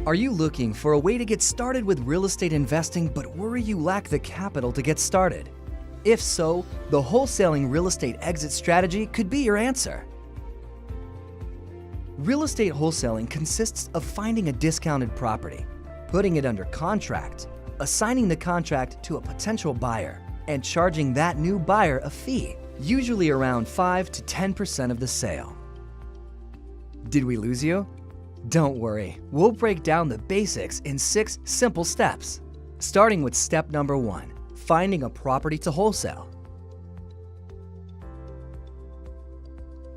Are you looking for a way to get started with real estate investing but worry you lack the capital to get started? If so, the wholesaling real estate exit strategy could be your answer. Real estate wholesaling consists of finding a discounted property, putting it under contract, assigning the contract to a potential buyer, and charging that new buyer a fee, usually around 5 to 10% of the sale. Did we lose you? Don't worry, we'll break down the basics in 6 simple steps. Starting with step number 1, finding a property to wholesale.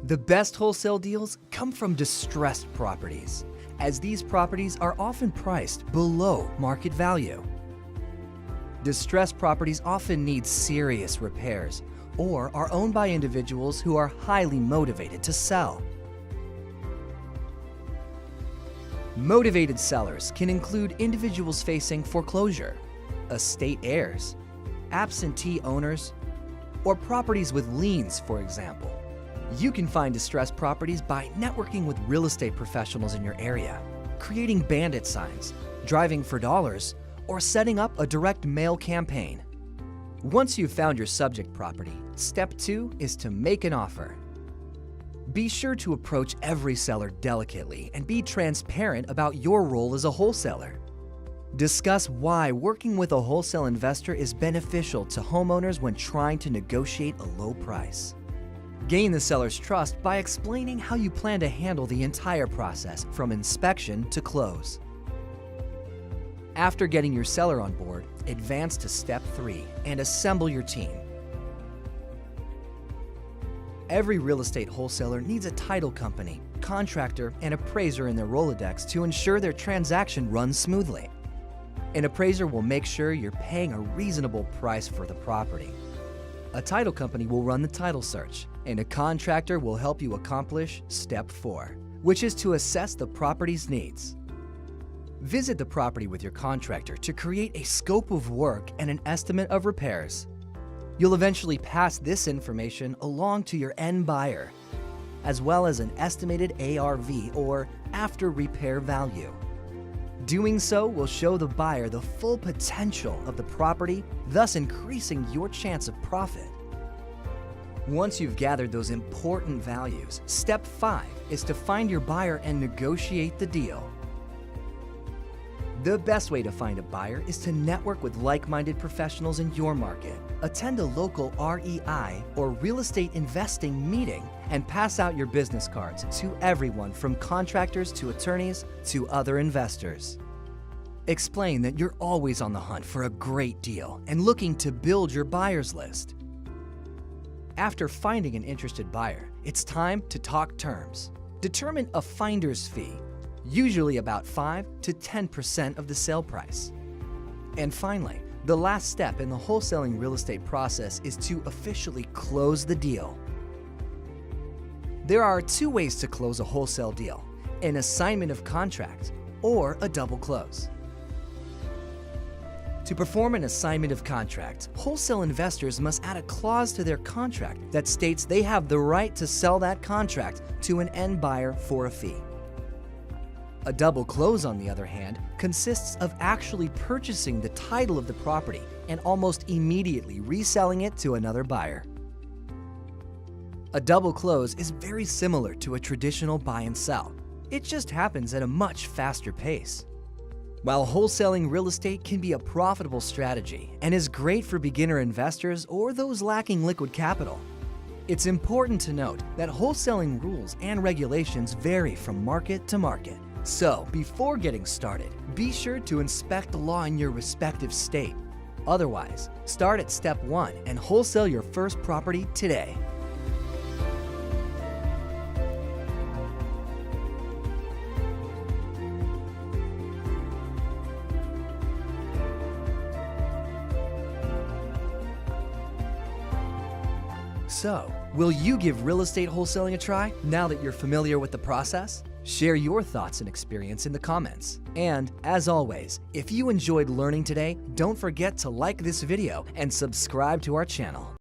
The best wholesale deals come from distressed properties, as these properties are often priced below market value. Distressed properties often need serious repairs or are owned by individuals who are highly motivated to sell. Motivated sellers can include individuals facing foreclosure, estate heirs, absentee owners, or properties with liens, for example. You can find distressed properties by networking with real estate professionals in your area, creating bandit signs, driving for dollars, or setting up a direct mail campaign. Once you've found your subject property, step 2 is to make an offer. Be sure to approach every seller delicately and be transparent about your role as a wholesaler. Discuss why working with a wholesale investor is beneficial to homeowners when trying to negotiate a low price. Gain the seller's trust by explaining how you plan to handle the entire process from inspection to close. After getting your seller on board, advance to step 3 and assemble your team. Every real estate wholesaler needs a title company, contractor, and appraiser in their Rolodex to ensure their transaction runs smoothly. An appraiser will make sure you're paying a reasonable price for the property. A title company will run the title search, and a contractor will help you accomplish step 4, which is to assess the property's needs. Visit the property with your contractor to create a scope of work and an estimate of repairs. You'll eventually pass this information along to your end buyer, as well as an estimated ARV or after repair value. Doing so will show the buyer the full potential of the property, thus increasing your chance of profit. Once you've gathered those important values, step 5 is to find your buyer and negotiate the deal. The best way to find a buyer is to network with like-minded professionals in your market. Attend a local REI or real estate investing meeting and pass out your business cards to everyone from contractors to attorneys to other investors. Explain that you're always on the hunt for a great deal and looking to build your buyers list. After finding an interested buyer, it's time to talk terms. Determine a finder's fee, usually about 5 to 10% of the sale price. And finally, the last step in the wholesaling real estate process is to officially close the deal. There are 2 ways to close a wholesale deal: an assignment of contract or a double close. To perform an assignment of contract, wholesale investors must add a clause to their contract that states they have the right to sell that contract to an end buyer for a fee. A double close, on the other hand, consists of actually purchasing the title of the property and almost immediately reselling it to another buyer. A double close is very similar to a traditional buy and sell. It just happens at a much faster pace. While wholesaling real estate can be a profitable strategy and is great for beginner investors or those lacking liquid capital, it's important to note that wholesaling rules and regulations vary from market to market. So, before getting started, be sure to inspect the law in your respective state. Otherwise, start at step 1 and wholesale your first property today. So, will you give real estate wholesaling a try now that you're familiar with the process? Share your thoughts and experience in the comments. And as always, if you enjoyed learning today, don't forget to like this video and subscribe to our channel.